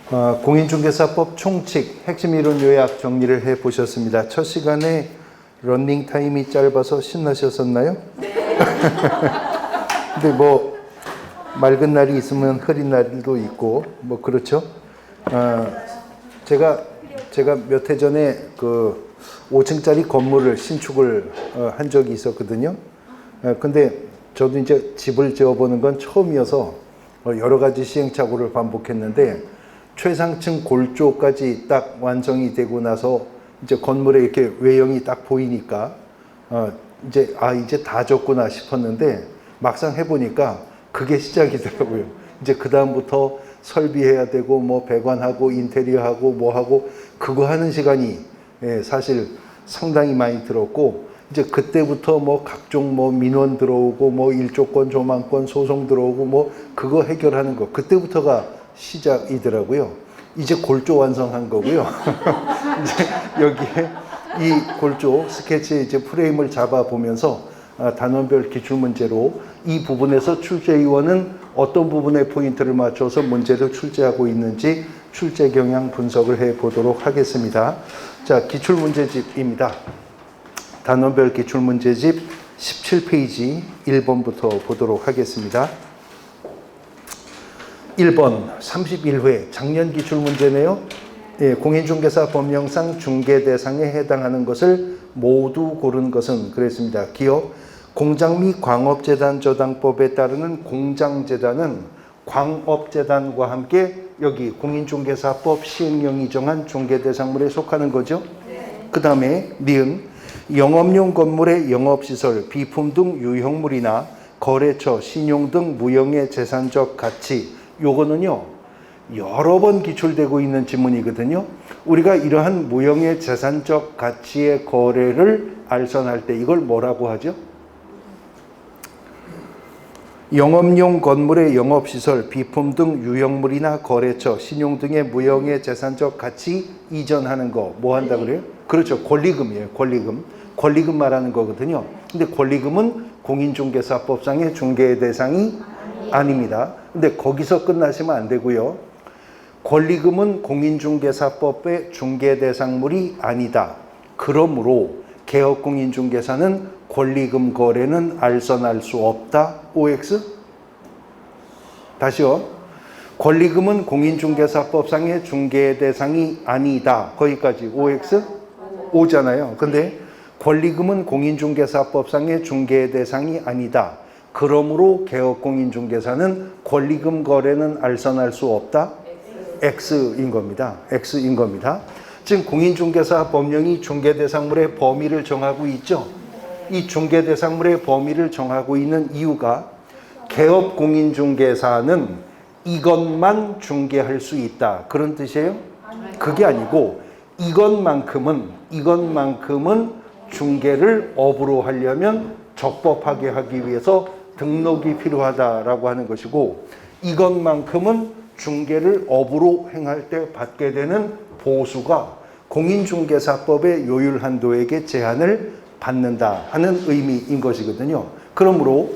공인중개사법 총칙 핵심 이론 요약 정리를 해 보셨습니다. 첫 시간에 러닝 타임이 짧아서 신나셨었나요? 네. 근데 뭐 맑은 날이 있으면 흐린 날도 있고 뭐 그렇죠. 제가 몇 해 전에 그 5층짜리 건물을 신축을 한 적이 있었거든요. 근데 저도 이제 집을 지어보는 건 처음이어서 여러 가지 시행착오를 반복했는데 최상층 골조까지 딱 완성이 되고 나서 이제 건물에 이렇게 외형이 딱 보이니까 이제 다 졌구나 싶었는데 막상 해보니까 그게 시작이더라고요. 이제 그 다음부터 설비해야 되고 뭐 배관하고 인테리어하고 뭐 하고 그거 하는 시간이 사실 상당히 많이 들었고 이제 그때부터 뭐 각종 뭐 민원 들어오고 뭐 일조권 조망권 소송 들어오고 뭐 그거 해결하는 거 그때부터가 시작이더라고요. 이제 골조 완성한 거고요. 이제 여기에 이 골조 스케치에 이제 프레임을 잡아 보면서 단원별 기출 문제로 이 부분에서 출제위원은 어떤 부분에 포인트를 맞춰서 문제를 출제하고 있는지 출제 경향 분석을 해 보도록 하겠습니다. 자, 기출 문제집입니다. 단원별 기출 문제집 17페이지 1번부터 보도록 하겠습니다. 1번 31회 작년 기출 문제네요. 공인중개사 법령상 중개 대상에 해당하는 것을 모두 고른 것은 그랬습니다. 기억 공장 및 광업재단 저당법에 따르는 공장재단은 광업재단과 함께 여기 공인중개사법 시행령이 정한 중개대상물에 속하는 거죠. 그 다음에 니은 영업용 건물의 영업시설, 비품 등 유형물이나 거래처, 신용 등 무형의 재산적 가치 요거는요 여러 번 기출되고 있는 지문이거든요. 우리가 이러한 무형의 재산적 가치의 거래를 알선할 때 이걸 뭐라고 하죠? 영업용 건물의 영업시설, 비품 등 유형물이나 거래처, 신용 등의 무형의 재산적 가치 이전하는 거 뭐 한다 그래요? 그렇죠. 권리금이에요. 권리금 말하는 거거든요. 근데 권리금은 공인중개사법상의 중개 대상이 아닙니다. 근데 거기서 끝나시면 안 되고요. 권리금은 공인중개사법의 중개대상물이 아니다. 그러므로 개업공인중개사는 권리금 거래는 알선할 수 없다. OX? 다시요. 권리금은 공인중개사법상의 중개대상이 아니다. 거기까지 OX? O잖아요. 근데 권리금은 공인중개사법상의 중개대상이 아니다. 그러므로 개업공인중개사는 권리금 거래는 알선할 수 없다. X인 겁니다. X인 겁니다. 지금 공인중개사 법령이 중개대상물의 범위를 정하고 있죠. 이 중개대상물의 범위를 정하고 있는 이유가 개업공인중개사는 이것만 중개할 수 있다. 그런 뜻이에요? 그게 아니고 이것만큼은 중개를 업으로 하려면 적법하게 하기 위해서 등록이 필요하다라고 하는 것이고 이것만큼은 중개를 업으로 행할 때 받게 되는 보수가 공인중개사법의 요율 한도에게 제한을 받는다 하는 의미인 것이거든요. 그러므로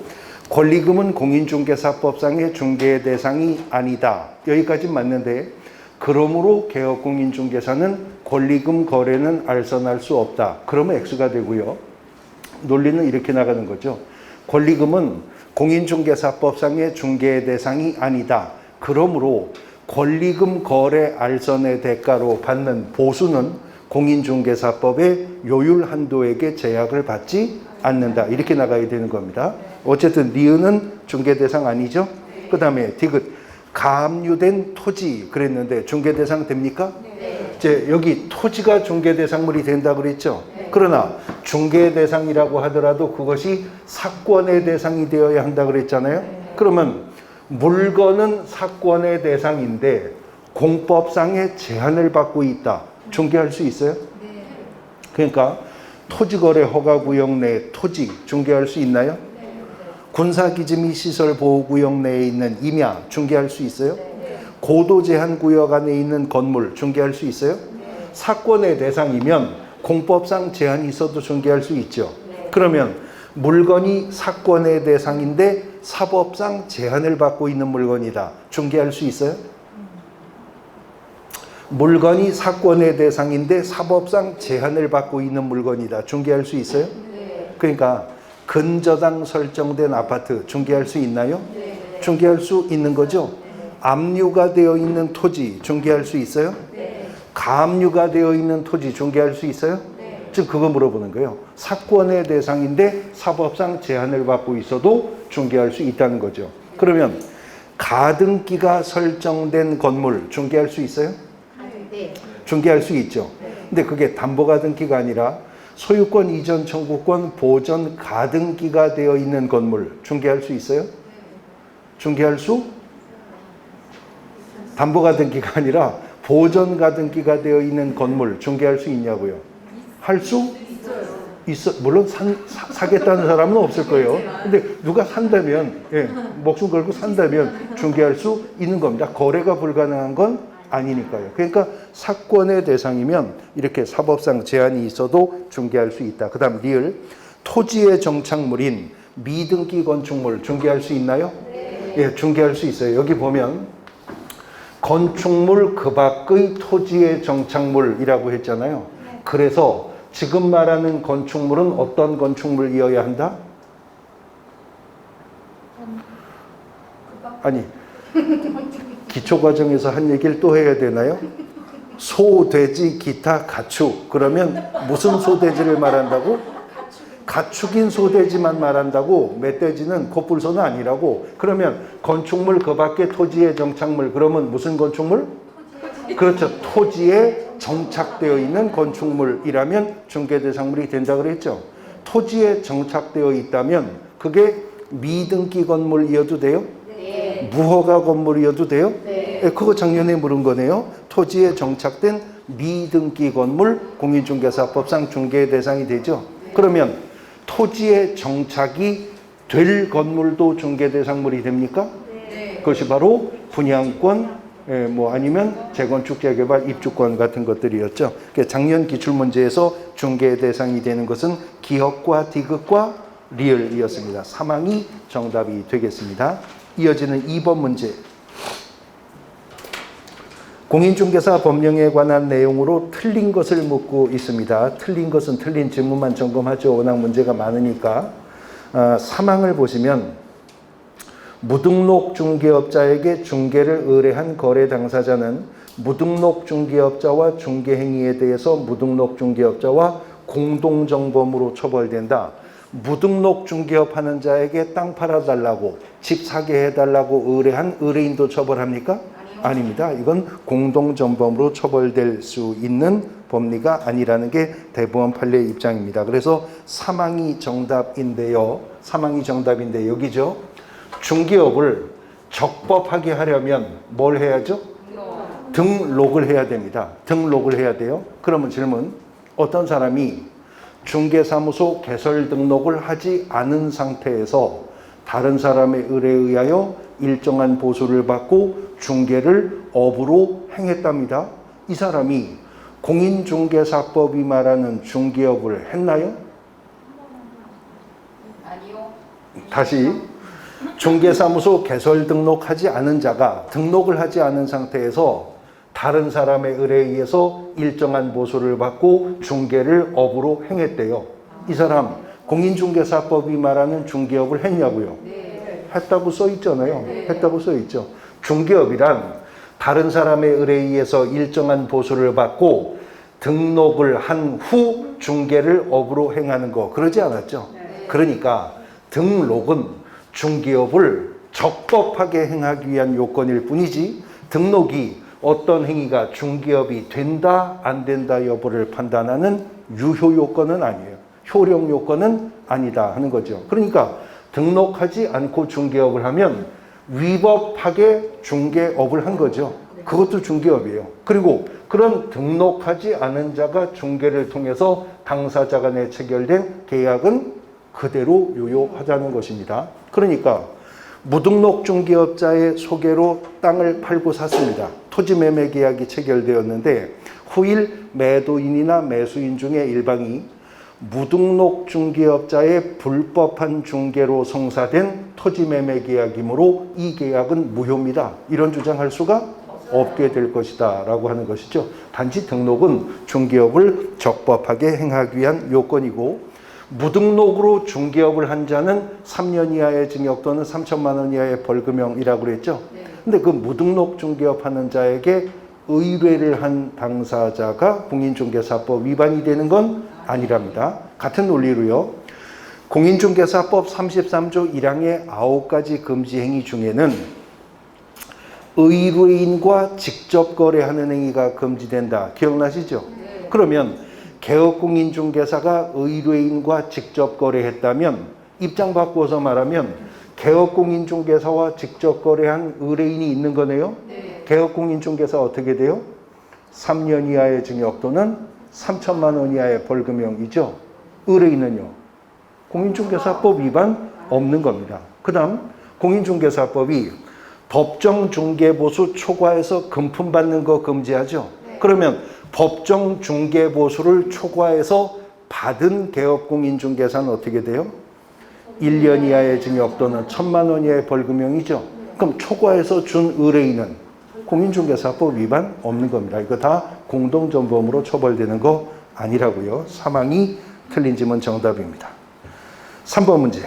권리금은 공인중개사법상의 중개 대상이 아니다. 여기까지 맞는데 그러므로 개업공인중개사는 권리금 거래는 알선할 수 없다. 그러면 X가 되고요. 논리는 이렇게 나가는 거죠. 권리금은 공인중개사법상의 중개 대상이 아니다. 그러므로 권리금 거래 알선의 대가로 받는 보수는 공인중개사법의 요율 한도에게 제약을 받지 않는다. 이렇게 나가야 되는 겁니다. 어쨌든 니은은 중개 대상 아니죠? 그 다음에 디귿 가압류된 토지 그랬는데 중개 대상 됩니까? 네. 이제 여기 토지가 중개 대상물이 된다 그랬죠? 네. 그러나 중개 대상이라고 하더라도 그것이 사권의 대상이 되어야 한다 그랬잖아요? 네. 그러면 물건은 사권의 대상인데 공법상의 제한을 받고 있다. 중개할 수 있어요? 네. 그러니까 토지거래 허가구역 내 토지 중개할 수 있나요? 네. 군사기지 및 시설보호구역 내에 있는 임야 중개할 수 있어요? 네. 고도제한구역 안에 있는 건물 중개할 수 있어요? 네. 사권의 대상이면 공법상 제한이 있어도 중개할 수 있죠. 네. 그러면 물건이 사권의 대상인데 사법상 제한을 받고 있는 물건이다. 중개할 수 있어요? 물건이 사건의 대상인데 사법상 제한을 받고 있는 물건이다. 중개할 수 있어요? 네. 그러니까 근저당 설정된 아파트 중개할 수 있나요? 중개할 수 있는 거죠. 압류가 되어 있는 토지 중개할 수 있어요? 가압류가 되어 있는 토지 중개할 수 있어요? 지금 그거 물어보는 거예요. 사건의 대상인데 사법상 제한을 받고 있어도 중개할 수 있다는 거죠. 그러면 가등기가 설정된 건물 중개할 수 있어요? 네. 중개할 수 있죠. 근데 그게 담보가등기가 아니라 소유권 이전 청구권 보전 가등기가 되어 있는 건물 중개할 수 있어요? 중개할 수? 담보가등기가 아니라 보전 가등기가 되어 있는 건물 중개할 수 있냐고요? 할 수? 있어. 물론 사겠다는 사람은 없을 거예요. 근데 누가 산다면, 예, 목숨 걸고 산다면 중개할 수 있는 겁니다. 거래가 불가능한 건 아니니까요. 그러니까 사건의 대상이면 이렇게 사법상 제한이 있어도 중개할 수 있다. 그 다음 리을. 토지의 정착물인 미등기 건축물 중개할 수 있나요? 예, 중개할 수 있어요. 여기 보면 건축물 그 밖의 토지의 정착물이라고 했잖아요. 그래서 지금 말하는 건축물은 어떤 건축물이어야 한다? 아니, 기초과정에서 한 얘기를 또 해야 되나요? 소, 돼지, 기타, 가축. 그러면 무슨 소돼지를 말한다고? 가축인 소돼지만 말한다고. 멧돼지는 코뿔소는 아니라고. 그러면 건축물 그 밖에 토지의 정착물. 그러면 무슨 건축물? 그렇죠. 토지에 정착되어 있는 건축물이라면 중개대상물이 된다 그랬죠. 토지에 정착되어 있다면 그게 미등기 건물이어도 돼요? 네. 무허가 건물이어도 돼요? 네. 예, 그거 작년에 물은 거네요. 토지에 정착된 미등기 건물 공인중개사법상 중개 대상이 되죠. 그러면 토지에 정착이 될 건물도 중개 대상물이 됩니까? 네. 그것이 바로 분양권, 예, 뭐 아니면 재건축, 재개발, 입주권 같은 것들이었죠. 작년 기출문제에서 중개 대상이 되는 것은 기업과 디귿과 리을이었습니다. 사망이 정답이 되겠습니다. 이어지는 2번 문제. 공인중개사 법령에 관한 내용으로 틀린 것을 묻고 있습니다. 틀린 것은 틀린 질문만 점검하죠. 워낙 문제가 많으니까. 사망을 보시면 무등록 중개업자에게 중개를 의뢰한 거래 당사자는 무등록 중개업자와 중개행위에 대해서 무등록 중개업자와 공동정범으로 처벌된다. 무등록 중개업 하는 자에게 땅 팔아달라고, 집 사게 해달라고 의뢰한 의뢰인도 처벌합니까? 아닙니다. 이건 공동정범으로 처벌될 수 있는 법리가 아니라는 게 대법원 판례 입장입니다. 그래서 사망이 정답인데요. 사망이 정답인데 여기죠. 중개업을 적법하게 하려면 뭘 해야죠? 등록을 해야 됩니다. 등록을 해야 돼요. 그러면 질문. 어떤 사람이 중개사무소 개설 등록을 하지 않은 상태에서 다른 사람의 의뢰에 의하여 일정한 보수를 받고 중개를 업으로 행했답니다. 이 사람이 공인중개사법이 말하는 중개업을 했나요? 아니요. 다시. 중개사무소 개설 등록하지 않은 자가 등록을 하지 않은 상태에서 다른 사람의 의뢰에 의해서 일정한 보수를 받고 중개를 업으로 행했대요. 이 사람 공인중개사법이 말하는 중개업을 했냐고요? 네. 했다고 써 있잖아요. 네. 했다고 써 있죠. 중개업이란 다른 사람의 의뢰에 의해서 일정한 보수를 받고 등록을 한 후 중개를 업으로 행하는 거. 그러지 않았죠? 네. 그러니까 등록은 중개업을 적법하게 행하기 위한 요건일 뿐이지 등록이 어떤 행위가 중개업이 된다 안 된다 여부를 판단하는 유효 요건은 아니에요. 효력 요건은 아니다 하는 거죠. 그러니까 등록하지 않고 중개업을 하면 위법하게 중개업을 한 거죠. 그것도 중개업이에요. 그리고 그런 등록하지 않은 자가 중개를 통해서 당사자 간에 체결된 계약은 그대로 유효하다는 것입니다. 그러니까 무등록 중개업자의 소개로 땅을 팔고 샀습니다. 토지 매매 계약이 체결되었는데 후일 매도인이나 매수인 중에 일방이 무등록 중개업자의 불법한 중개로 성사된 토지 매매 계약이므로 이 계약은 무효입니다. 이런 주장할 수가 없게 될 것이다 라고 하는 것이죠. 단지 등록은 중개업을 적법하게 행하기 위한 요건이고, 무등록으로 중개업을 한 자는 3년 이하의 징역 또는 3천만 원 이하의 벌금형이라고 그랬죠. 근데 그 무등록 중개업 하는 자에게 의뢰를 한 당사자가 공인중개사법 위반이 되는 건 아니랍니다. 같은 논리로요. 공인중개사법 33조 1항의 9가지 금지 행위 중에는 의뢰인과 직접 거래하는 행위가 금지된다. 기억나시죠? 그러면 개업공인중개사가 의뢰인과 직접 거래했다면, 입장 바꾸어서 말하면 개업공인중개사와 직접 거래한 의뢰인이 있는 거네요. 개업공인중개사 어떻게 돼요? 3년 이하의 징역 또는 3천만 원 이하의 벌금형이죠. 의뢰인은요, 공인중개사법 위반 없는 겁니다. 그 다음 공인중개사법이 법정중개보수 초과해서 금품 받는 거 금지하죠. 그러면 법정중개보수를 초과해서 받은 개업공인중개사는 어떻게 돼요? 1년 이하의 징역 또는 1천만 원 이하의 벌금형이죠. 그럼 초과해서 준 의뢰인은 공인중개사법 위반 없는 겁니다. 이거 다 공동전범으로 처벌되는 거 아니라고요. 사망이 틀린 지문 정답입니다. 3번 문제.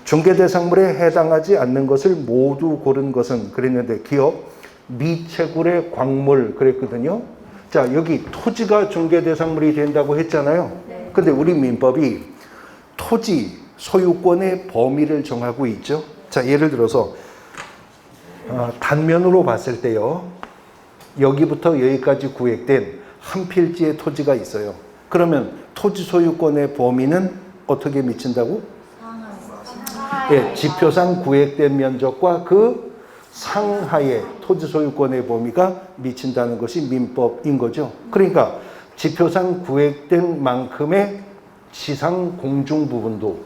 중개대상물에 해당하지 않는 것을 모두 고른 것은, 그랬는데 기업 미채굴의 광물 그랬거든요. 자, 여기 토지가 중개대상물이 된다고 했잖아요. 근데 우리 민법이 토지 소유권의 범위를 정하고 있죠. 자, 예를 들어서 단면으로 봤을 때요, 여기부터 여기까지 구획된 한 필지의 토지가 있어요. 그러면 토지 소유권의 범위는 어떻게 미친다고? 예, 지표상 구획된 면적과 그 상하의 토지 소유권의 범위가 미친다는 것이 민법인 거죠. 그러니까 지표상 구획된 만큼의 지상 공중 부분도,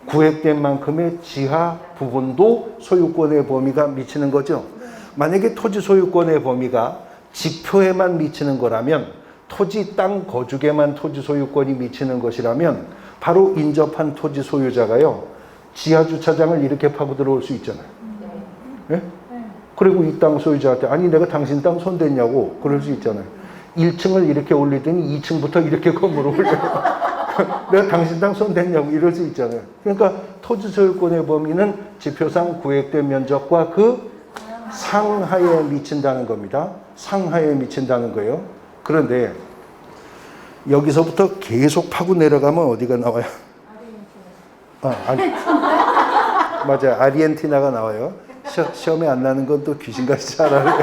구획된 만큼의 지하 부분도 소유권의 범위가 미치는 거죠. 만약에 토지 소유권의 범위가 지표에만 미치는 거라면, 토지 땅 거주에만 토지 소유권이 미치는 것이라면, 바로 인접한 토지 소유자가요, 지하 주차장을 이렇게 파고 들어올 수 있잖아요. 예? 그리고 이 땅 소유자한테 아니 내가 당신 땅 손댔냐고 그럴 수 있잖아요. 1층을 이렇게 올리더니 2층부터 이렇게 건물을 올려요. 내가 당신 땅 손댔냐고 이럴 수 있잖아요. 그러니까 토지 소유권의 범위는 지표상 구획된 면적과 그 상하에 미친다는 겁니다. 상하에 미친다는 거예요. 그런데 여기서부터 계속 파고 내려가면 어디가 나와요? 맞아요. 아르헨티나가 나와요. 시험에 안 나는 건 또 귀신같이 잘 알아요.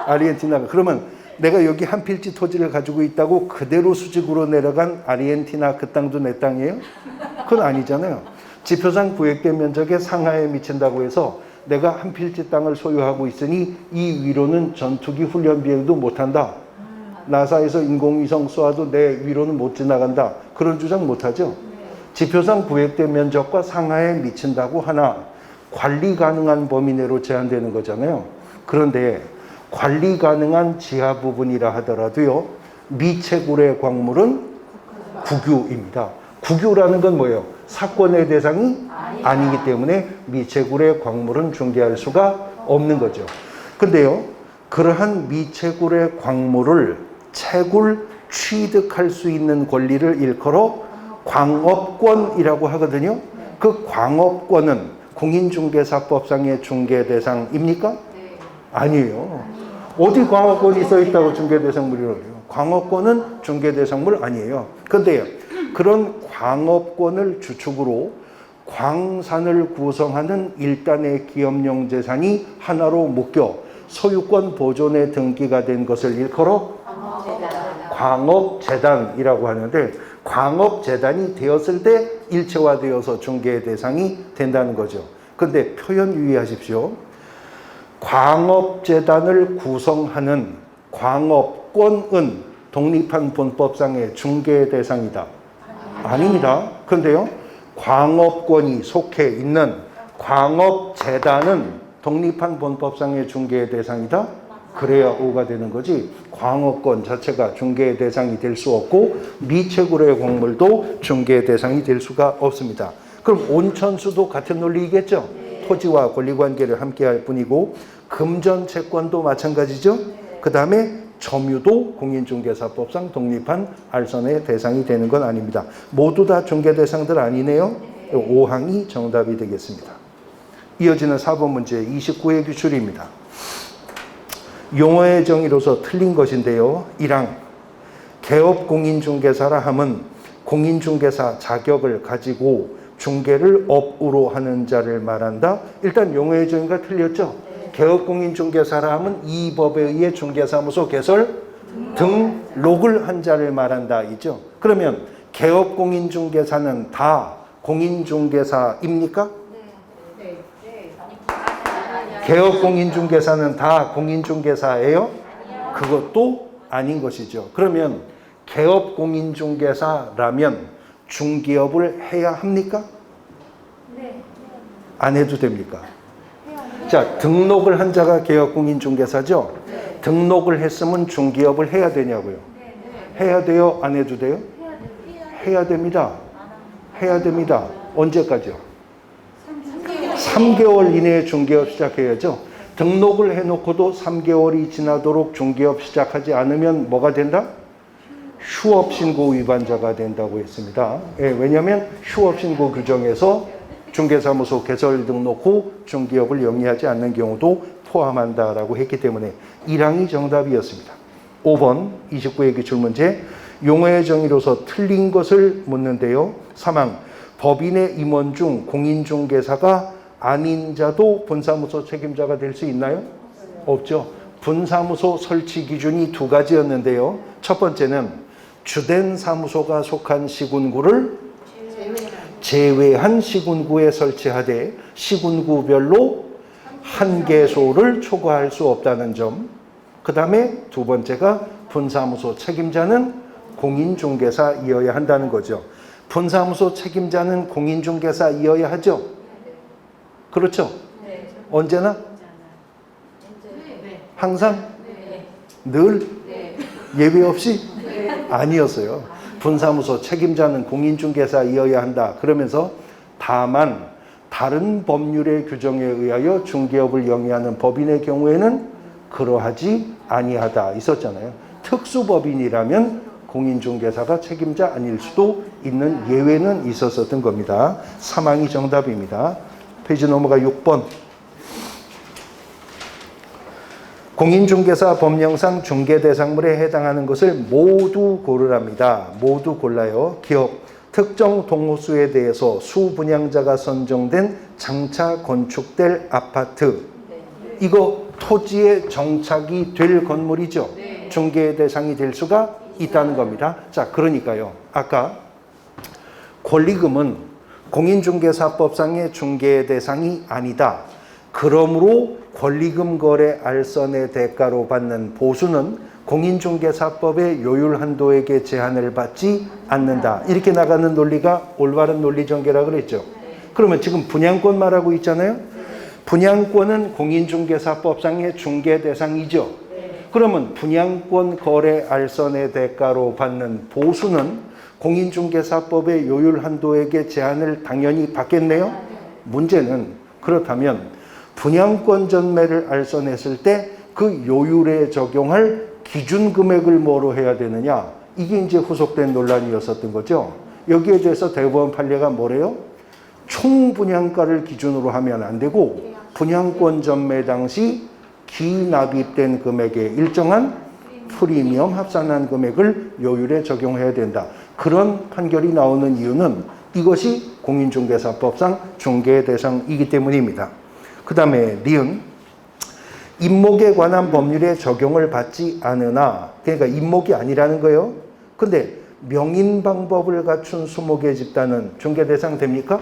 아르헨티나가. 그러면 내가 여기 한 필지 토지를 가지고 있다고 그대로 수직으로 내려간 아르헨티나 그 땅도 내 땅이에요? 그건 아니잖아요. 지표상 구획된 면적의 상하에 미친다고 해서 내가 한 필지 땅을 소유하고 있으니 이 위로는 전투기 훈련 비행도 못한다. 나사에서 인공위성 쏘아도 내 위로는 못 지나간다. 그런 주장 못하죠. 지표상 구획된 면적과 상하에 미친다고 하나 관리 가능한 범위 내로 제한되는 거잖아요. 그런데 관리 가능한 지하 부분이라 하더라도요, 미채굴의 광물은 국유입니다. 국유라는 건 뭐예요? 사건의 대상이 아니기 때문에 미채굴의 광물은 중개할 수가 없는 거죠. 근데요, 그러한 미채굴의 광물을 채굴 취득할 수 있는 권리를 일컬어 광업권이라고 하거든요. 그 광업권은 공인중개사법상의 중개대상입니까? 아니에요. 어디 광업권이 써 있다고 중개대상물이라고 해요? 광업권은 중개대상물 아니에요. 그런데 그런 광업권을 주축으로 광산을 구성하는 일단의 기업용 재산이 하나로 묶여 소유권 보존에 등기가 된 것을 일컬어 광업재단이라고 하는데, 광업재단이 되었을 때 일체화되어서 중개의 대상이 된다는 거죠. 그런데 표현 유의하십시오. 광업재단을 구성하는 광업권은 독립한 본법상의 중개의 대상이다. 아닙니다. 그런데요, 광업권이 속해 있는 광업재단은 독립한 본법상의 중개의 대상이다. 그래야 오가 되는 거지, 광업권 자체가 중개의 대상이 될 수 없고 미채굴의 광물도 중개의 대상이 될 수가 없습니다. 그럼 온천수도 같은 논리이겠죠? 토지와 권리관계를 함께 할 뿐이고, 금전 채권도 마찬가지죠. 그 다음에 점유도 공인중개사법상 독립한 알선의 대상이 되는 건 아닙니다. 모두 다 중개 대상들 아니네요. 5항이 정답이 되겠습니다. 이어지는 4번 문제 29의 기출입니다. 용어의 정의로서 틀린 것인데요. 1항 개업 공인중개사라 함은 공인중개사 자격을 가지고 중개를 업으로 하는 자를 말한다. 일단 용어의 정의가 틀렸죠. 개업 공인중개사라 함은 이 법에 의해 중개사무소 개설 등록을 한 자를 말한다 이죠. 그러면 개업 공인중개사는 다 공인중개사입니까? 개업 공인중개사는 다 공인중개사예요? 그것도 아닌 것이죠. 그러면 개업 공인중개사라면 중개업을 해야 합니까? 안 해도 됩니까? 자, 등록을 한 자가 개업 공인중개사죠? 등록을 했으면 중개업을 해야 되냐고요? 해야 돼요? 안 해도 돼요? 해야 됩니다. 해야 됩니다. 언제까지요? 3개월 이내에 중개업 시작해야죠. 등록을 해놓고도 3개월이 지나도록 중개업 시작하지 않으면 뭐가 된다? 휴업신고 위반자가 된다고 했습니다. 예, 왜냐하면 휴업신고 규정에서 중개사무소 개설 등록 후 중개업을 영위하지 않는 경우도 포함한다라고 했기 때문에 1항이 정답이었습니다. 5번 29의 기출문제 용어의 정의로서 틀린 것을 묻는데요. 3항 법인의 임원 중 공인중개사가 아닌 자도 분사무소 책임자가 될 수 있나요? 없죠. 분사무소 설치 기준이 두 가지였는데요. 첫 번째는 주된 사무소가 속한 시군구를 제외한 시군구에 설치하되 시군구별로 한 개소를 초과할 수 없다는 점. 그 다음에 두 번째가 분사무소 책임자는 공인중개사이어야 한다는 거죠. 분사무소 책임자는 공인중개사이어야 하죠. 그렇죠? 언제나? 항상? 늘? 예외 없이? 아니었어요. 분사무소 책임자는 공인중개사이어야 한다. 그러면서 다만 다른 법률의 규정에 의하여 중개업을 영위하는 법인의 경우에는 그러하지 아니하다 있었잖아요. 특수법인이라면 공인중개사가 책임자 아닐 수도 있는 예외는 있었던 겁니다. 3항이 정답입니다. 페이지 넘어가 6번. 공인중개사 법령상 중개대상물에 해당하는 것을 모두 고르랍니다. 모두 골라요. 기업, 특정 동호수에 대해서 수분양자가 선정된 장차 건축될 아파트. 이거 토지에 정착이 될 건물이죠. 중개 대상이 될 수가 있다는 겁니다. 자, 그러니까요. 아까 권리금은 공인중개사법상의 중개 대상이 아니다. 그러므로 권리금 거래 알선의 대가로 받는 보수는 공인중개사법의 요율 한도에게 제한을 받지 않는다. 이렇게 나가는 논리가 올바른 논리 전개라 그랬죠. 그러면 지금 분양권 말하고 있잖아요. 분양권은 공인중개사법상의 중개 대상이죠. 그러면 분양권 거래 알선의 대가로 받는 보수는 공인중개사법의 요율 한도에게 제한을 당연히 받겠네요. 문제는 그렇다면 분양권 전매를 알선했을 때 그 요율에 적용할 기준 금액을 뭐로 해야 되느냐. 이게 이제 후속된 논란이었었던 거죠. 여기에 대해서 대법원 판례가 뭐래요? 총 분양가를 기준으로 하면 안 되고 분양권 전매 당시 기납입된 금액에 일정한 프리미엄 합산한 금액을 요율에 적용해야 된다. 그런 판결이 나오는 이유는 이것이 공인중개사법상 중개 대상이기 때문입니다. 그 다음에 니은 임목에 관한 법률에 적용을 받지 않으나, 그러니까 임목이 아니라는 거예요. 근데 명인 방법을 갖춘 수목의 집단은 중개 대상 됩니까?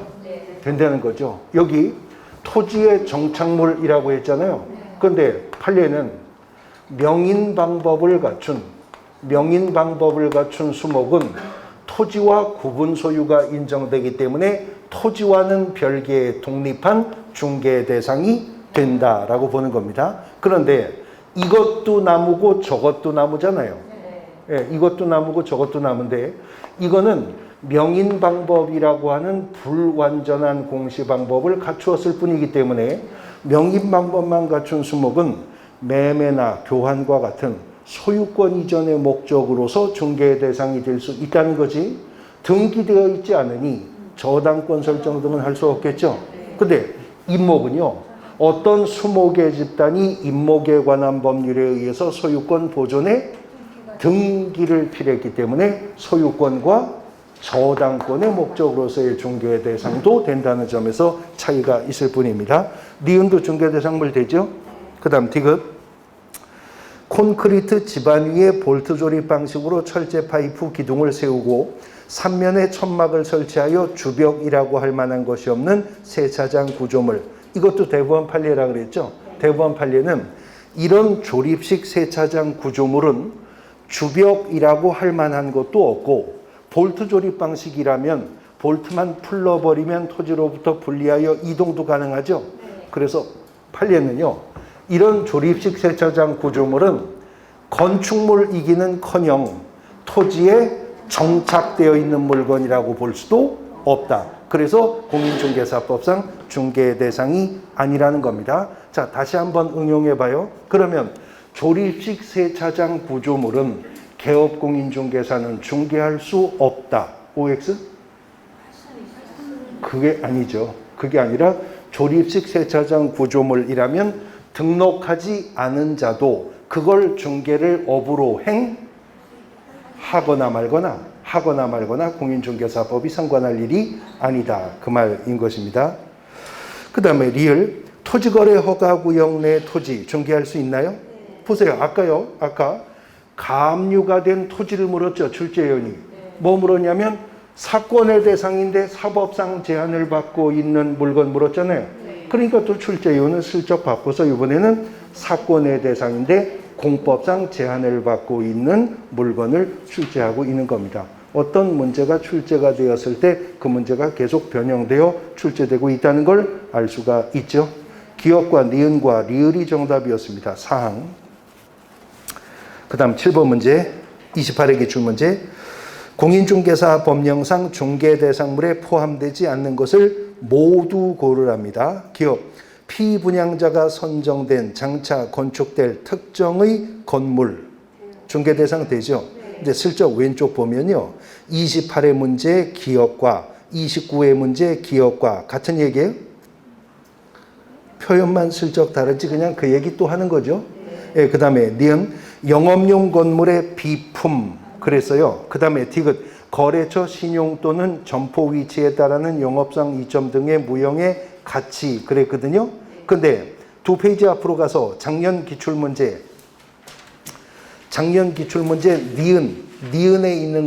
된다는 거죠. 여기 토지의 정착물이라고 했잖아요. 근데 판례는 명인 방법을 갖춘 수목은 토지와 구분 소유가 인정되기 때문에 토지와는 별개의 독립한 중개 대상이 된다라고 보는 겁니다. 그런데 이것도 나무고 저것도 나무잖아요. 예, 이것도 나무고 저것도 나무인데 이거는 명인 방법이라고 하는 불완전한 공시 방법을 갖추었을 뿐이기 때문에 명인 방법만 갖춘 수목은 매매나 교환과 같은 소유권 이전의 목적으로서 중개 대상이 될 수 있다는 거지. 등기되어 있지 않으니 저당권 설정 등은 할 수 없겠죠. 근데 임목은요, 어떤 수목의 집단이 임목에 관한 법률에 의해서 소유권 보존에 등기를 필요했기 때문에 소유권과 저당권의 목적으로서의 중개 대상도 된다는 점에서 차이가 있을 뿐입니다. 니은도 중개 대상물 되죠. 그 다음 디귿. 콘크리트 지반 위에 볼트 조립 방식으로 철제 파이프 기둥을 세우고 3면에 천막을 설치하여 주벽이라고 할 만한 것이 없는 세차장 구조물. 이것도 대부분 판례라 그랬죠. 대부분 판례는 이런 조립식 세차장 구조물은 주벽이라고 할 만한 것도 없고 볼트 조립 방식이라면 볼트만 풀러버리면 토지로부터 분리하여 이동도 가능하죠. 그래서 판례는요, 이런 조립식 세차장 구조물은 건축물이기는커녕 토지에 정착되어 있는 물건이라고 볼 수도 없다. 그래서 공인중개사법상 중개 대상이 아니라는 겁니다. 자, 다시 한번 응용해 봐요. 그러면 조립식 세차장 구조물은 개업공인중개사는 중개할 수 없다. OX? 그게 아니죠. 그게 아니라 조립식 세차장 구조물이라면 등록하지 않은 자도 그걸 중개를 업으로 하거나 말거나 공인중개사법이 상관할 일이 아니다. 그 말인 것입니다. 그 다음에 리을. 토지거래 허가구역 내 토지 중개할 수 있나요? 보세요. 아까 가압류가 된 토지를 물었죠. 출제위원이. 뭐 물었냐면 사건의 대상인데 사법상 제한을 받고 있는 물건 물었잖아요. 그러니까 또 출제위원은 슬쩍 바꿔서 이번에는 사건의 대상인데 공법상 제한을 받고 있는 물건을 출제하고 있는 겁니다. 어떤 문제가 출제가 되었을 때 그 문제가 계속 변형되어 출제되고 있다는 걸 알 수가 있죠. 기업과 니은과 리을이 정답이었습니다. 사항. 그 다음 7번 문제, 28회 기출문제. 공인중개사 법령상 중개대상물에 포함되지 않는 것을 모두 고르랍니다. 기업, 피분양자가 선정된 장차 건축될 특정의 건물. 중개대상 되죠? 근데 슬쩍 왼쪽 보면요. 28회 문제 기업과 29회 문제 기업과 같은 얘기예요? 표현만 슬쩍 다르지 그냥 그 얘기 또 하는 거죠. 예, 그 다음에 니은 영업용 건물의 비품 그랬어요. 그 다음에 디귿 거래처 신용 또는 점포 위치에 따르는 영업상 이점 등의 무형의 가치 그랬거든요. 근데 두 페이지 앞으로 가서 작년 기출문제 니은에 있는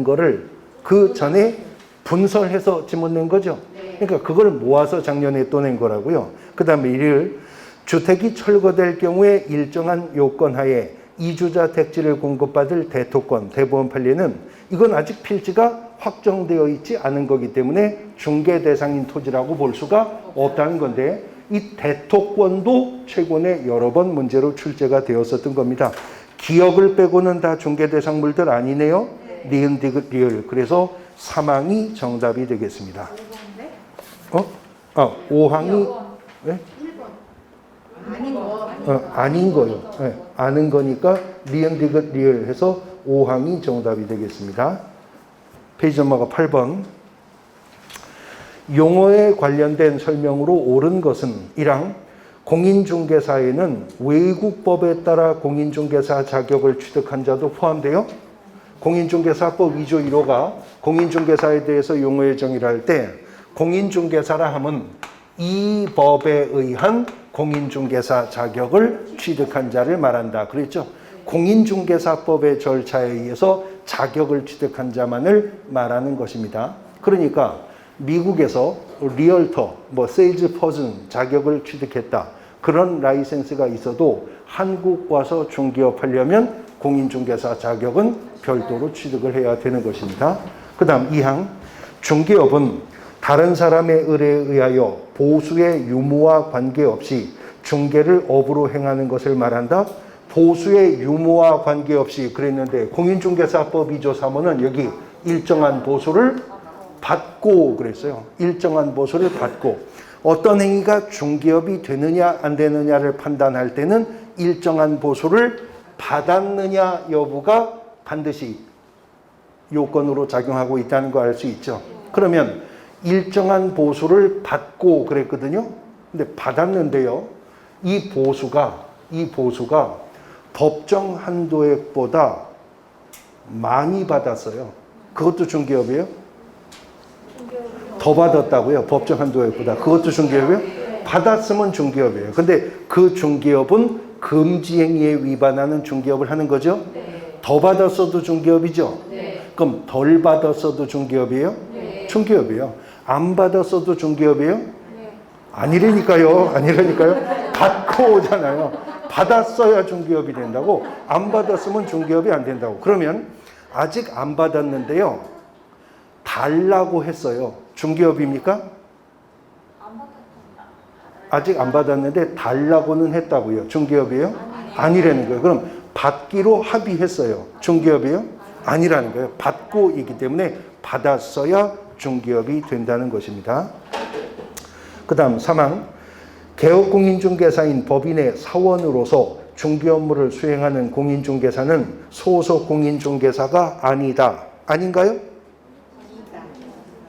거를 그 전에 분설해서 지문 낸 거죠. 그러니까 그걸 모아서 작년에 또 낸 거라고요. 그 다음에 이를 주택이 철거될 경우에 일정한 요건 하에 이주자 택지를 공급받을 대토권, 대법원 판례는 이건 아직 필지가 확정되어 있지 않은 거기 때문에 중개 대상인 토지라고 볼 수가 없다는 건데 이 대토권도 최근에 여러 번 문제로 출제가 되었었던 겁니다. 기억을 빼고는 다 중개 대상물들 아니네요. 니은, 디귿, 리을. 그래서 3항이 정답이 되겠습니다. 5항이 네? 아닌 거요. 네, 아는 거니까 니은, 디귿, 리을 해서 5항이 정답이 되겠습니다. 페이지 넘어가 8번. 용어에 관련된 설명으로 옳은 것은 1항 공인중개사에는 외국법에 따라 공인중개사 자격을 취득한 자도 포함돼요. 공인중개사법 2조 1호가 공인중개사에 대해서 용어의 정의를 할 때 공인중개사라 함은 이 법에 의한 공인중개사 자격을 취득한 자를 말한다. 그랬죠? 공인중개사법의 절차에 의해서 자격을 취득한 자만을 말하는 것입니다. 그러니까 미국에서 리얼터, 세일즈 퍼슨 자격을 취득했다. 그런 라이센스가 있어도 한국 와서 중개업하려면 공인중개사 자격은 별도로 취득을 해야 되는 것입니다. 그 다음 2항 중개업은 다른 사람의 의뢰에 의하여 보수의 유무와 관계없이 중개를 업으로 행하는 것을 말한다. 보수의 유무와 관계없이 그랬는데 공인중개사법 2조 3호는 여기 일정한 보수를 받고 그랬어요. 일정한 보수를 받고. 어떤 행위가 중개업이 되느냐 안 되느냐를 판단할 때는 일정한 보수를 받았느냐 여부가 반드시 요건으로 작용하고 있다는 거 알 수 있죠. 그러면 일정한 보수를 받고 그랬거든요. 근데 받았는데요. 이 보수가 법정 한도액보다 많이 받았어요. 그것도 중개업이에요? 더 받았다고요? 법정 한도액보다. 그것도 중개업이에요? 받았으면 중개업이에요. 근데 그 중개업은 금지행위에 위반하는 중개업을 하는 거죠? 더 받았어도 중개업이죠? 그럼 덜 받았어도 중개업이에요? 중개업이에요. 안 받았어도 중개업이에요? 아니라니까요. 받고 오잖아요. 받았어야 중개업이 된다고. 안 받았으면 중개업이 안 된다고. 그러면 아직 안 받았는데요. 달라고 했어요. 중개업입니까? 아직 안 받았는데 달라고는 했다고요. 중개업이에요? 아니라는 거예요. 그럼 받기로 합의했어요. 중개업이에요? 아니라는 거예요. 받고 있기 때문에 받았어야 중개업이 된다는 것입니다. 그 다음 3항 개업공인중개사인 법인의 사원으로서 중개업무를 수행하는 공인중개사는 소속 공인중개사가 아니다. 아닌가요?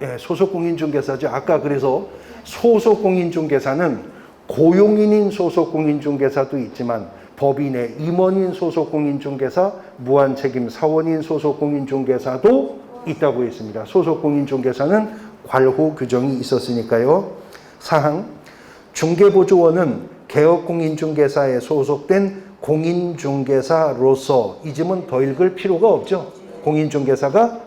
예, 소속 공인중개사죠. 아까 그래서 소속 공인중개사는 고용인인 소속 공인중개사도 있지만 법인의 임원인 소속 공인중개사, 무한책임 사원인 소속 공인중개사도 있다고 했습니다. 소속 공인중개사는 괄호 규정이 있었으니까요. 사항 중개보조원은 개업공인중개사에 소속된 공인중개사로서 이 점은 더 읽을 필요가 없죠. 공인중개사가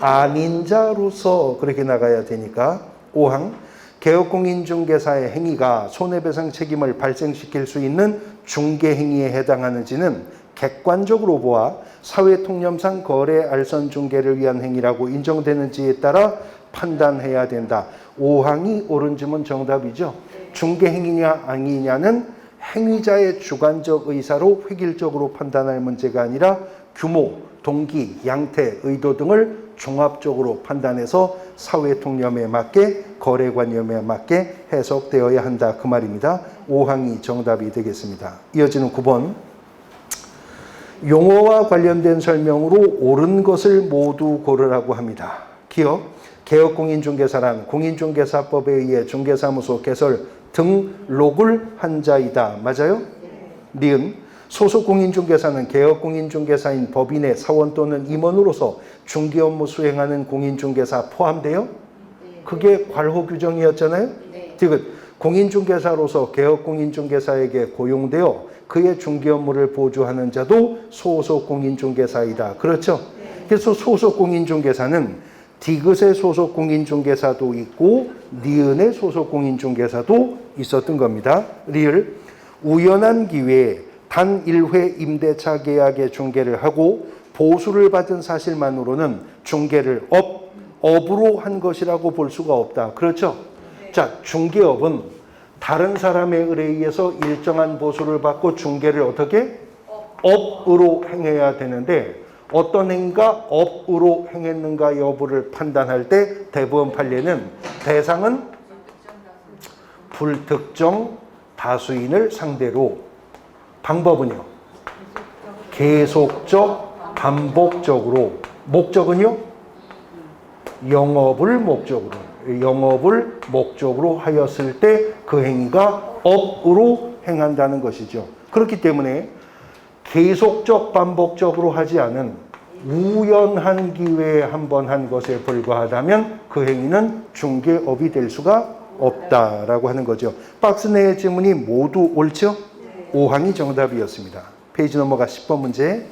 아닌 자로서 그렇게 나가야 되니까. 5항 개업공인중개사의 행위가 손해배상 책임을 발생시킬 수 있는 중개행위에 해당하는지는 객관적으로 보아 사회통념상 거래 알선 중개를 위한 행위라고 인정되는지에 따라 판단해야 된다. 5항이 옳은 점은 정답이죠. 중개행위냐 아니냐는 행위자의 주관적 의사로 획일적으로 판단할 문제가 아니라 규모, 동기, 양태, 의도 등을 종합적으로 판단해서 사회통념에 맞게 거래관념에 맞게 해석되어야 한다. 그 말입니다. 5항이 정답이 되겠습니다. 이어지는 9번 용어와 관련된 설명으로 옳은 것을 모두 고르라고 합니다. 기억 개업공인중개사란 공인중개사법에 의해 중개사무소 개설 등록을 한 자이다. 맞아요? 니은 소속공인중개사는 개업공인중개사인 법인의 사원 또는 임원으로서 중개업무 수행하는 공인중개사 포함돼요? 그게 괄호 규정이었잖아요? 디귿 공인중개사로서 개업공인중개사에게 고용되어 그의 중개업무를 보조하는 자도 소속공인중개사이다. 그렇죠? 그래서 소속공인중개사는 디귿의 소속공인중개사도 있고 니은의 소속공인중개사도 있었던 겁니다. 리을 우연한 기회에 단 1회 임대차 계약의 중개를 하고 보수를 받은 사실만으로는 중개를 업으로 한 것이라고 볼 수가 없다. 그렇죠? 자, 중개업은 다른 사람의 의뢰에서 일정한 보수를 받고 중개를 어떻게? 업으로 행해야 되는데 어떤 행위가 업으로 행했는가 여부를 판단할 때 대법원 판례는 대상은 불특정 다수인을 상대로 방법은요. 계속적, 반복적으로 목적은요. 영업을 목적으로 하였을 때 그 행위가 업으로 행한다는 것이죠. 그렇기 때문에 계속적, 반복적으로 하지 않은 우연한 기회에 한 번 한 것에 불과하다면 그 행위는 중개업이 될 수가 없다라고 하는 거죠. 박스 내의 질문이 모두 옳죠? 5항이 정답이었습니다. 페이지 넘어가 10번 문제.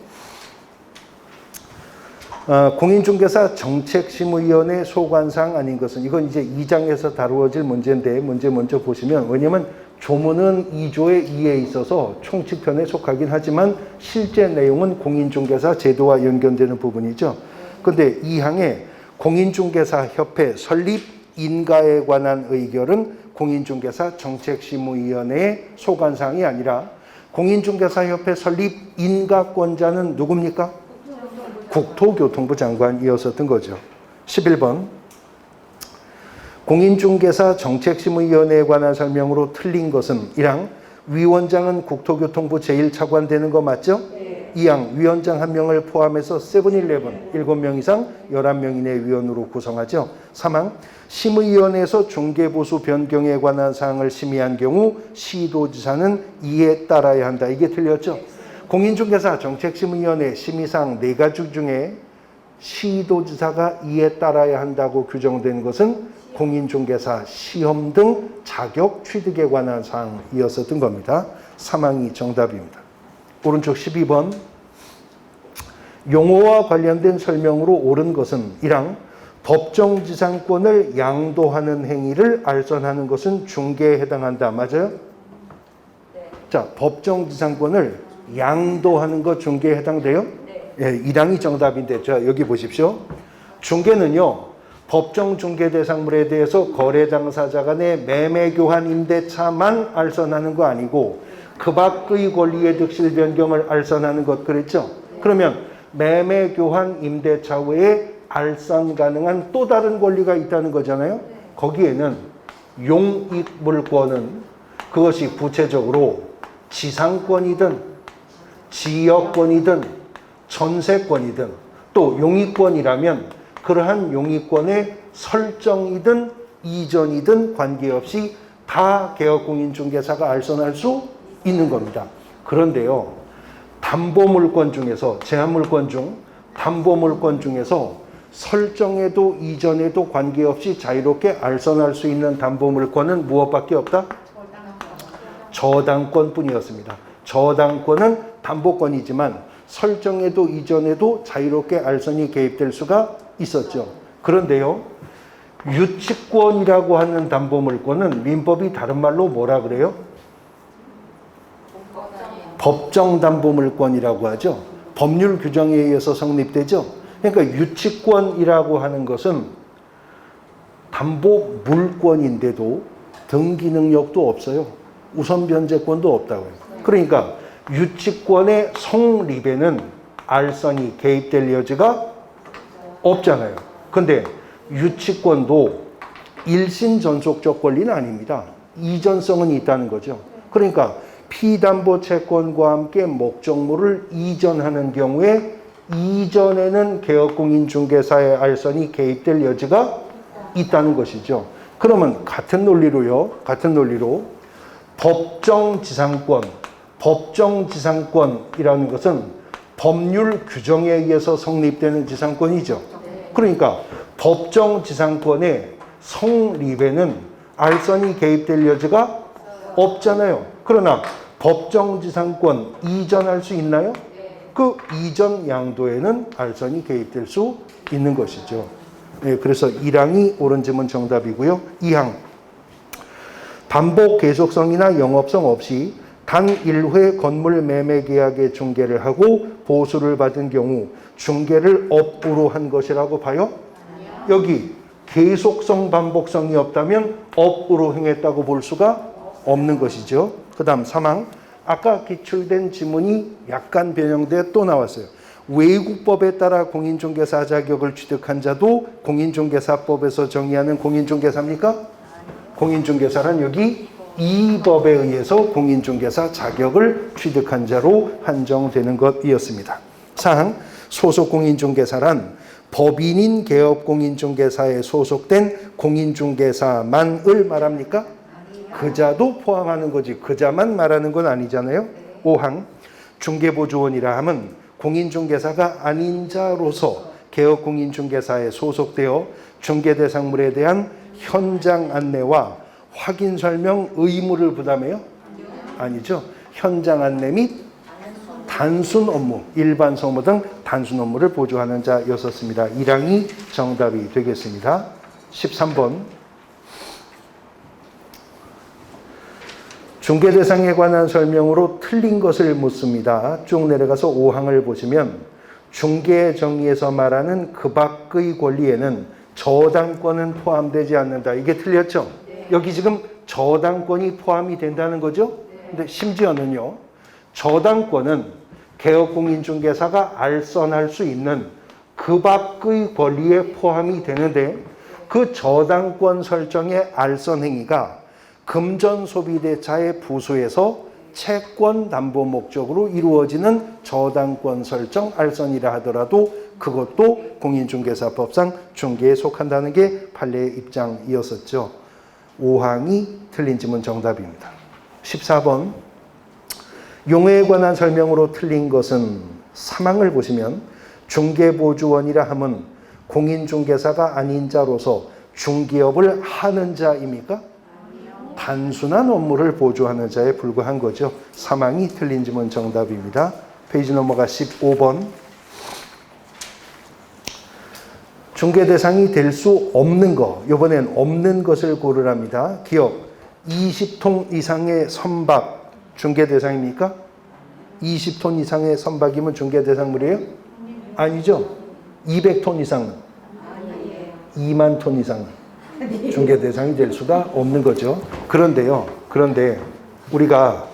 공인중개사 정책심의위원회 소관상 아닌 것은 이건 이제 2장에서 다루어질 문제인데 문제 먼저 보시면 왜냐면 조문은 2조의 2에 있어서 총칙편에 속하긴 하지만 실제 내용은 공인중개사 제도와 연결되는 부분이죠. 그런데 2항에 공인중개사 협회 설립 인가에 관한 의결은 공인중개사 정책심의위원회의 소관사항이 아니라 공인중개사 협회 설립 인가권자는 누굽니까? 국토교통부 장관이었었던 거죠. 11번. 공인중개사 정책심의위원회에 관한 설명으로 틀린 것은 1항 위원장은 국토교통부 제1차관 되는 거 맞죠? 2항 위원장 1명을 포함해서 세븐일레븐 7명 이상 11명 이내 위원으로 구성하죠. 3항 심의위원회에서 중개보수 변경에 관한 사항을 심의한 경우 시도지사는 이에 따라야 한다. 이게 틀렸죠? 공인중개사 정책심의위원회 심의사항 4가지 중에 시도지사가 이에 따라야 한다고 규정된 것은 공인중개사 시험 등 자격 취득에 관한 사항이었었던 겁니다. 3항이 정답입니다. 오른쪽 12번. 용어와 관련된 설명으로 옳은 것은 1항 법정지상권을 양도하는 행위를 알선하는 것은 중개에 해당한다. 맞아요? 네. 자, 법정지상권을 양도하는 것 중개에 해당돼요? 네. 예, 1항이 정답인데 자, 여기 보십시오. 중개는요. 법정 중개 대상물에 대해서 거래 당사자 간의 매매 교환 임대차만 알선하는 거 아니고 그 밖의 권리의 득실 변경을 알선하는 것 그랬죠? 그러면 매매 교환 임대차 외에 알선 가능한 또 다른 권리가 있다는 거잖아요. 거기에는 용익 물권은 그것이 구체적으로 지상권이든 지역권이든 전세권이든 또 용익권이라면 그러한 용익권의 설정이든 이전이든 관계없이 다 개업공인중개사가 알선할 수 있는 겁니다. 그런데요. 담보물권 중에서 제한물권 중 담보물권 중에서 설정에도 이전에도 관계없이 자유롭게 알선할 수 있는 담보물권은 무엇밖에 없다? 저당권뿐이었습니다. 저당권은 담보권이지만 설정에도 이전에도 자유롭게 알선이 개입될 수가 있었죠. 그런데요. 유치권이라고 하는 담보물권은 민법이 다른 말로 뭐라 그래요? 법정담보물권이라고 하죠. 법률 규정에 의해서 성립되죠. 그러니까 유치권이라고 하는 것은 담보물권인데도 등기 능력도 없어요. 우선 변제권도 없다고요. 그러니까 유치권의 성립에는 알선이 개입될 여지가 없잖아요. 근데 유치권도 일신 전속적 권리는 아닙니다. 이전성은 있다는 거죠. 그러니까 피담보 채권과 함께 목적물을 이전하는 경우에 이전에는 개업공인중개사의 알선이 개입될 여지가 있다는 것이죠. 그러면 같은 논리로 법정지상권이라는 것은 법률 규정에 의해서 성립되는 지상권이죠. 그러니까 법정지상권의 성립에는 알선이 개입될 여지가 없잖아요. 그러나 법정지상권 이전할 수 있나요? 그 이전 양도에는 알선이 개입될 수 있는 것이죠. 네, 그래서 1항이 옳은 지문 정답이고요. 2항 담보 계속성이나 영업성 없이 단 1회 건물 매매 계약의 중개를 하고 보수를 받은 경우 중개를 업으로 한 것이라고 봐요? 여기 계속성 반복성이 없다면 업으로 행했다고 볼 수가 없는 것이죠. 그 다음 3항 아까 기출된 지문이 약간 변형돼 또 나왔어요. 외국법에 따라 공인중개사 자격을 취득한 자도 공인중개사법에서 정의하는 공인중개사입니까? 공인중개사란 여기 이 법에 의해서 공인중개사 자격을 취득한 자로 한정되는 것이었습니다. 4항 소속 공인중개사란 법인인 개업공인중개사에 소속된 공인중개사만을 말합니까? 그자도 포함하는 거지 그자만 말하는 건 아니잖아요. 5항 중개보조원이라 함은 공인중개사가 아닌 자로서 개업공인중개사에 소속되어 중개대상물에 대한 현장 안내와 확인 설명 의무를 부담해요? 아니죠. 현장 안내 및 단순 업무, 일반 소모 등 단순 업무를 보조하는 자였었습니다. 1항이 정답이 되겠습니다. 13번 중개 대상에 관한 설명으로 틀린 것을 묻습니다. 쭉 내려가서 5항을 보시면 중개 정의에서 말하는 그 밖의 권리에는 저당권은 포함되지 않는다. 이게 틀렸죠? 네. 여기 지금 저당권이 포함이 된다는 거죠? 네. 근데 심지어는요. 저당권은 개업공인중개사가 알선할 수 있는 그 밖의 권리에 포함이 되는데 그 저당권 설정의 알선 행위가 금전 소비대차의 부수에서 채권 담보 목적으로 이루어지는 저당권 설정 알선이라 하더라도 그것도 공인중개사법상 중개에 속한다는 게 판례의 입장이었었죠. 5항이 틀린 지문 정답입니다. 14번 용어에 관한 설명으로 틀린 것은 3항을 보시면 중개보조원이라 함은 공인중개사가 아닌 자로서 중개업을 하는 자입니까? 단순한 업무를 보조하는 자에 불과한 거죠. 3항이 틀린 지문 정답입니다. 페이지 넘어가 15번 중개 대상이 될 수 없는 것, 이번엔 없는 것을 고르랍니다. 기업 20톤 이상의 선박 중개 대상입니까? 20톤 이상의 선박이면 중개 대상물이에요? 아니죠. 200톤 이상은? 2만 톤 이상은 중개 대상이 될 수가 없는 거죠. 그런데 우리가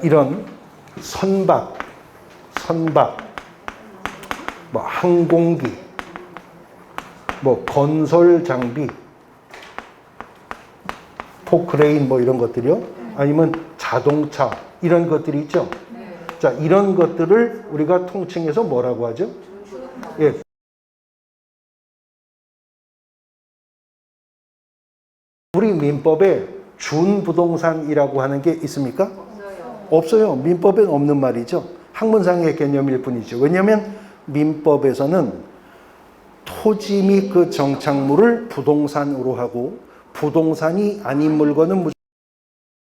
이런 선박, 뭐 항공기, 뭐 건설 장비, 포크레인 뭐 이런 것들이요. 아니면 자동차 이런 것들이 있죠. 자, 이런 것들을 우리가 통칭해서 뭐라고 하죠? 예. 우리 민법에 준부동산이라고 하는 게 있습니까? 없어요. 민법엔 없는 말이죠. 학문상의 개념일 뿐이죠. 왜냐하면 민법에서는 토지 및 그 정착물을 부동산으로 하고 부동산이 아닌 물건은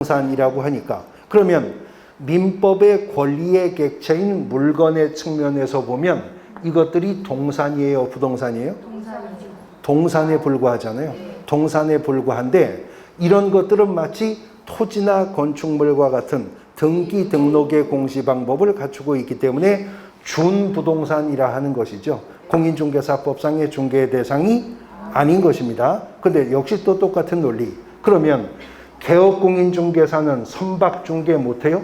부동산이라고 하니까 그러면 민법의 권리의 객체인 물건의 측면에서 보면 이것들이 동산이에요, 부동산이에요? 동산에 불과하잖아요. 동산에 불과한데 이런 것들은 마치 토지나 건축물과 같은 등기 등록의 공시 방법을 갖추고 있기 때문에 준부동산이라 하는 것이죠. 공인중개사법상의 중개 대상이 아닌 것입니다. 근데 역시 또 똑같은 논리. 그러면 개업공인중개사는 선박 중개 못해요?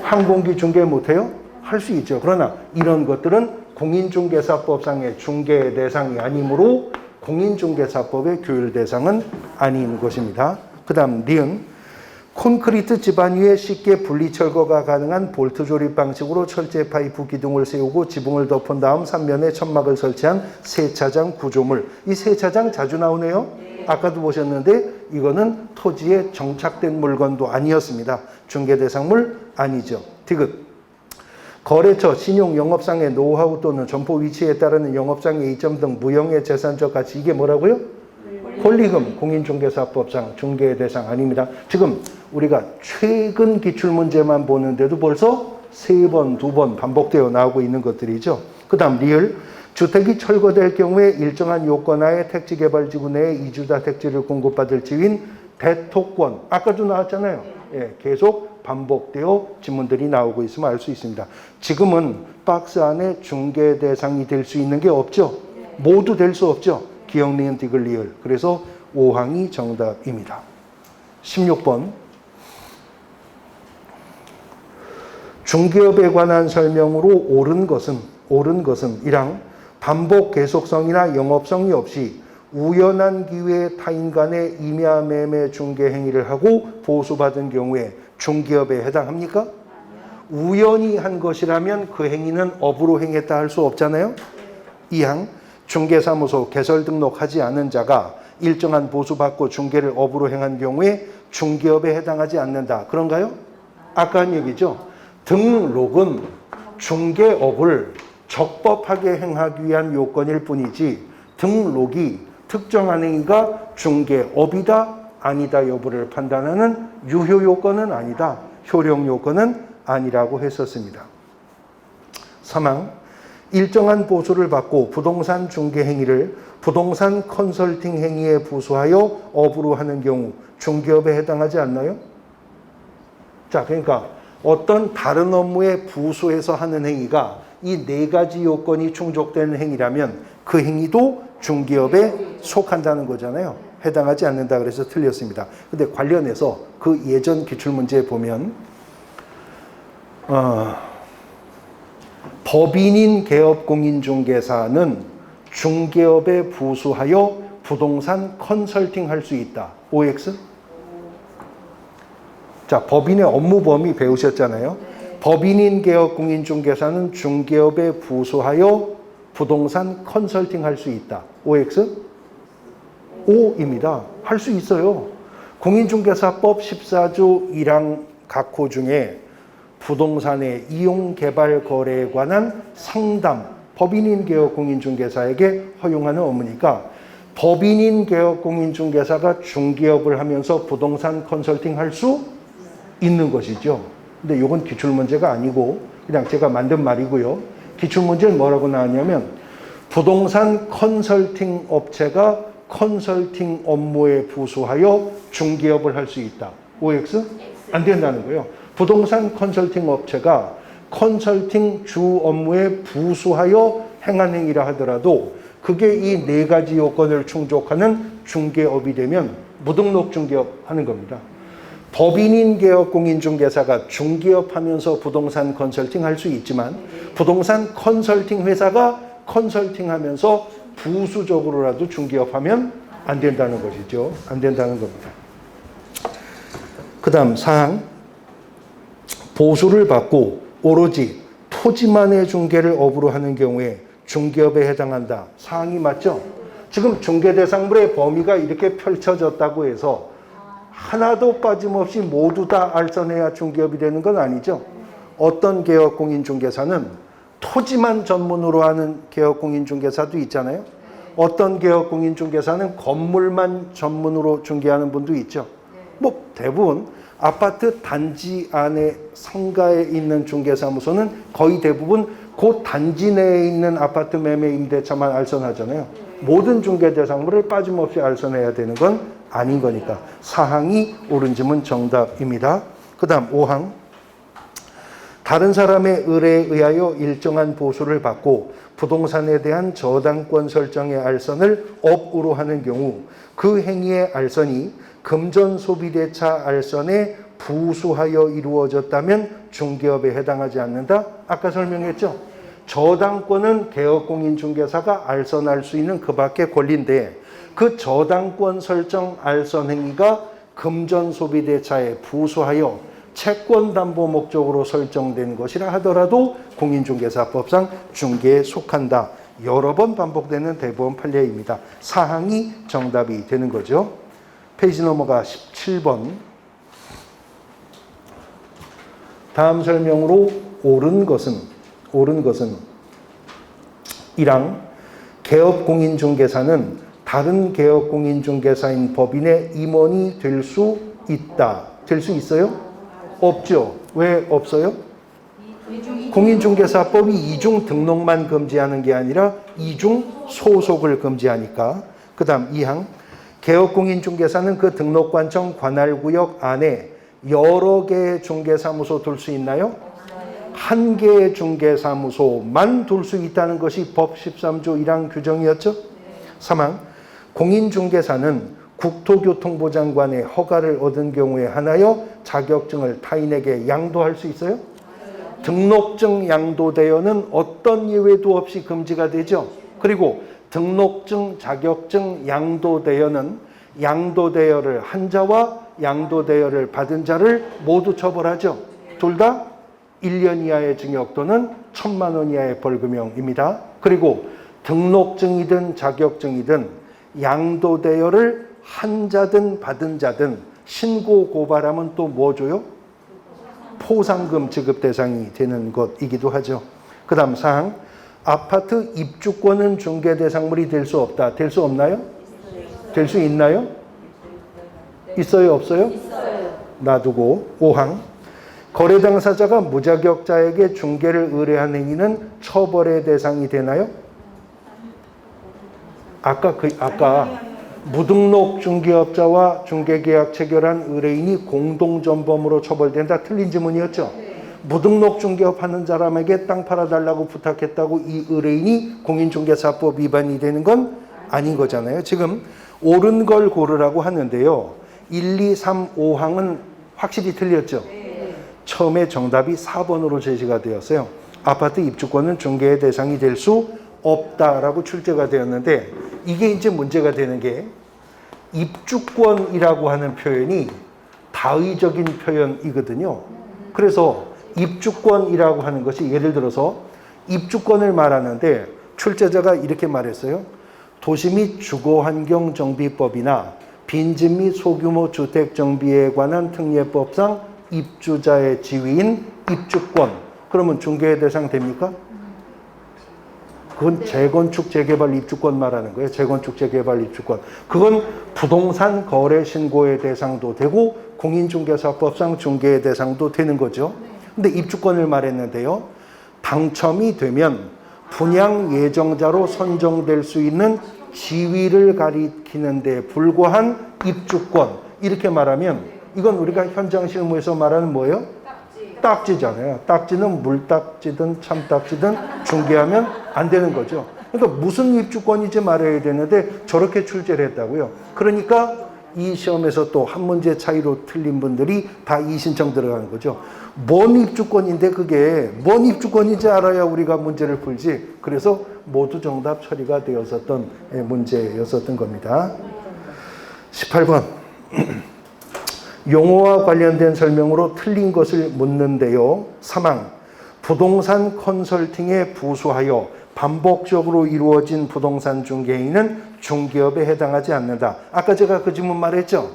항공기 중개 못해요? 할 수 있죠. 그러나 이런 것들은 공인중개사법상의 중개 대상이 아니므로 공인중개사법의 규율 대상은 아닌 것입니다. 그 다음 니은 콘크리트 지반 위에 쉽게 분리 철거가 가능한 볼트 조립 방식으로 철제 파이프 기둥을 세우고 지붕을 덮은 다음 3면에 천막을 설치한 세차장 구조물. 이 세차장 자주 나오네요. 아까도 보셨는데 이거는 토지에 정착된 물건도 아니었습니다. 중개 대상물 아니죠. 디귿 거래처, 신용, 영업상의 노하우 또는 점포 위치에 따르는 영업상의 이점 등 무형의 재산적 가치 이게 뭐라고요? 권리금, 공인중개사법상 중개 대상 아닙니다. 지금 우리가 최근 기출문제만 보는데도 벌써 3번, 2번 반복되어 나오고 있는 것들이죠. 그 다음 리을 주택이 철거될 경우에 일정한 요건하에 택지개발지구 내에 이주자택지를 공급받을 지위인 대토권 아까도 나왔잖아요. 예, 계속 반복되어 지문들이 나오고 있으면 알 수 있습니다. 지금은 박스 안에 중개 대상이 될 수 있는 게 없죠. 모두 될 수 없죠. 기역, 니은, 디귿, 리을. 그래서 5항이 정답입니다. 16번 중개업에 관한 설명으로 옳은 것은 1항 반복 계속성이나 영업성이 없이 우연한 기회에 타인 간의 임야 매매 중개 행위를 하고 보수받은 경우에 중개업에 해당합니까? 우연히 한 것이라면 그 행위는 업으로 행했다 할 수 없잖아요. 2항 중개사무소 개설 등록하지 않은 자가 일정한 보수받고 중개를 업으로 행한 경우에 중개업에 해당하지 않는다. 그런가요? 아까 한 얘기죠. 등록은 중개업을 적법하게 행하기 위한 요건일 뿐이지 등록이 특정한 행위가 중개업이다 아니다 여부를 판단하는 유효 요건은 아니다. 효력 요건은 아니라고 했었습니다. 3항 일정한 보수를 받고 부동산 중개 행위를 부동산 컨설팅 행위에 부수하여 업으로 하는 경우 중개업에 해당하지 않나요? 자, 그러니까 어떤 다른 업무에 부수해서 하는 행위가 이 4가지 요건이 충족되는 행위라면 그 행위도 중개업에 속한다는 거잖아요. 해당하지 않는다 그래서 틀렸습니다. 근데 관련해서 그 예전 기출문제에 보면 법인인 개업공인중개사는 중개업에 부수하여 부동산 컨설팅 할 수 있다. OX? 자, 법인의 업무 범위 배우셨잖아요. 법인인 개업공인중개사는 중개업에 부수하여 부동산 컨설팅 할 수 있다. OX? O입니다. 할 수 있어요. 공인중개사법 14조 1항 각호 중에 부동산의 이용 개발 거래에 관한 상담, 법인인 개업공인중개사에게 허용하는 업무니까 법인인 개업공인중개사가 중개업을 하면서 부동산 컨설팅 할 수 있는 것이죠. 근데 이건 기출문제가 아니고 그냥 제가 만든 말이고요. 기출문제는 뭐라고 나왔냐면 부동산 컨설팅 업체가 컨설팅 업무에 부수하여 중개업을 할 수 있다. OX? 안 된다는 거예요. 부동산 컨설팅 업체가 컨설팅 주 업무에 부수하여 행한 행위라 하더라도 그게 이 네 가지 요건을 충족하는 중개업이 되면 무등록 중개업 하는 겁니다. 법인인 개업공인중개사가 중개업하면서 부동산 컨설팅 할 수 있지만 부동산 컨설팅 회사가 컨설팅하면서 부수적으로라도 중개업하면 안 된다는 것이죠. 안 된다는 겁니다. 그 다음 사항, 보수를 받고 오로지 토지만의 중개를 업으로 하는 경우에 중개업에 해당한다. 사항이 맞죠? 지금 중개대상물의 범위가 이렇게 펼쳐졌다고 해서 하나도 빠짐없이 모두 다 알선해야 중개업이 되는 건 아니죠. 어떤 개업공인중개사는 토지만 전문으로 하는 개업공인중개사도 있잖아요. 어떤 개업공인중개사는 건물만 전문으로 중개하는 분도 있죠. 뭐 대부분 아파트 단지 안에 상가에 있는 중개사무소는 거의 대부분 그 단지 내에 있는 아파트 매매 임대차만 알선하잖아요. 모든 중개대상물을 빠짐없이 알선해야 되는 건 아닌 거니까 사항이 옳은 지문 정답입니다. 그 다음 5항, 다른 사람의 의뢰에 의하여 일정한 보수를 받고 부동산에 대한 저당권 설정의 알선을 업으로 하는 경우 그 행위의 알선이 금전소비대차 알선에 부수하여 이루어졌다면 중개업에 해당하지 않는다. 아까 설명했죠. 저당권은 개업공인중개사가 알선할 수 있는 그 밖의 권리인데 그 저당권 설정 알선 행위가 금전소비대차에 부수하여 채권담보 목적으로 설정된 것이라 하더라도 공인중개사법상 중개에 속한다. 여러 번 반복되는 대법원 판례입니다. 사항이 정답이 되는 거죠. 페이지 넘어가 17번. 다음 설명으로 옳은 것은 1항 개업공인중개사는 다른 개업공인중개사인 법인의 임원이 될 수 있다. 될 수 있어요? 없죠. 왜 없어요? 공인중개사법이 이중 등록만 금지하는 게 아니라 이중 소속을 금지하니까. 그 다음 2항 개업공인중개사는 그 등록관청 관할구역 안에 여러 개의 중개사무소 둘 수 있나요? 한 개의 중개사무소만 둘 수 있다는 것이 법 13조 1항 규정이었죠? 3항 공인중개사는 국토교통부 장관의 허가를 얻은 경우에 한하여 자격증을 타인에게 양도할 수 있어요? 등록증 양도대여는 어떤 예외도 없이 금지가 되죠. 그리고 등록증, 자격증 양도대여는 양도대여를 한 자와 양도대여를 받은 자를 모두 처벌하죠. 둘 다 1년 이하의 징역 또는 1,000만 원 이하의 벌금형입니다. 그리고 등록증이든 자격증이든 양도대여를 한 자든 받은 자든 신고 고발하면 또 뭐 줘요? 포상금 지급 대상이 되는 것이기도 하죠. 그 다음 사항, 아파트 입주권은 중개대상물이 될 수 없다. 될 수 없나요? 될 수 있나요? 있어요, 없어요? 있어요. 놔두고 5항 거래 당사자가 무자격자에게 중개를 의뢰한 행위는 처벌의 대상이 되나요? 아까 무등록 중개업자와 중개계약 체결한 의뢰인이 공동전범으로 처벌된다. 틀린 지문이었죠? 무등록 중개업하는 사람에게 땅 팔아달라고 부탁했다고 이 의뢰인이 공인중개사법 위반이 되는 건 아닌 거잖아요. 지금 옳은 걸 고르라고 하는데요. 1, 2, 3, 5항은 확실히 틀렸죠? 처음에 정답이 4번으로 제시가 되었어요. 아파트 입주권은 중개의 대상이 될 수 없다라고 출제가 되었는데 이게 이제 문제가 되는 게 입주권이라고 하는 표현이 다의적인 표현이거든요. 그래서 입주권이라고 하는 것이 예를 들어서 입주권을 말하는데 출제자가 이렇게 말했어요. 도시 및 주거환경정비법이나 빈집 및 소규모 주택 정비에 관한 특례법상 입주자의 지위인 입주권. 그러면 중개의 대상 됩니까? 그건 재건축 재개발 입주권 말하는 거예요. 재건축 재개발 입주권. 그건 부동산 거래 신고의 대상도 되고 공인중개사법상 중개의 대상도 되는 거죠. 근데 입주권을 말했는데요. 당첨이 되면 분양 예정자로 선정될 수 있는 지위를 가리키는 데 불과한 입주권. 이렇게 말하면 이건 우리가 현장 실무에서 말하는 뭐예요? 딱지잖아요. 딱지는 물딱지든 참딱지든 중개하면 안 되는 거죠. 그러니까 무슨 입주권인지 말해야 되는데 저렇게 출제를 했다고요. 그러니까 이 시험에서 또 한 문제 차이로 틀린 분들이 다 이 신청 들어가는 거죠. 뭔 입주권인데 그게 뭔 입주권인지 알아야 우리가 문제를 풀지. 그래서 모두 정답 처리가 되었었던 문제였었던 겁니다. 18번. 용어와 관련된 설명으로 틀린 것을 묻는데요. 3항. 부동산 컨설팅에 부수하여 반복적으로 이루어진 부동산 중개인은 중개업에 해당하지 않는다. 아까 제가 그 질문 말했죠.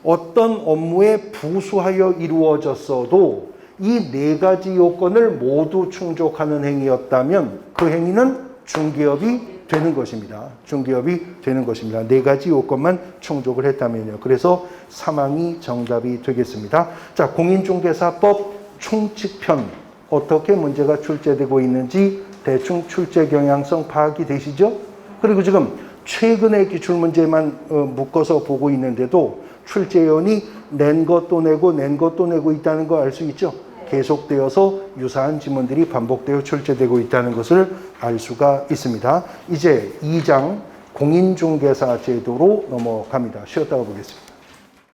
어떤 업무에 부수하여 이루어졌어도 이 네 가지 요건을 모두 충족하는 행위였다면 그 행위는 중개업이 되는 것입니다. 중개업이 되는 것입니다. 네 가지 요건만 충족을 했다면요. 그래서 3항이 정답이 되겠습니다. 자, 공인중개사법 충칙편 어떻게 문제가 출제되고 있는지 대충 출제 경향성 파악이 되시죠? 그리고 지금 최근의 기출문제만 묶어서 보고 있는데도 출제위원이 낸 것도 내고 낸 것도 내고 있다는 거 알 수 있죠? 계속되어서 유사한 지문들이 반복되어 출제되고 있다는 것을 알 수가 있습니다. 이제 2장 공인중개사 제도로 넘어갑니다. 쉬었다가 보겠습니다.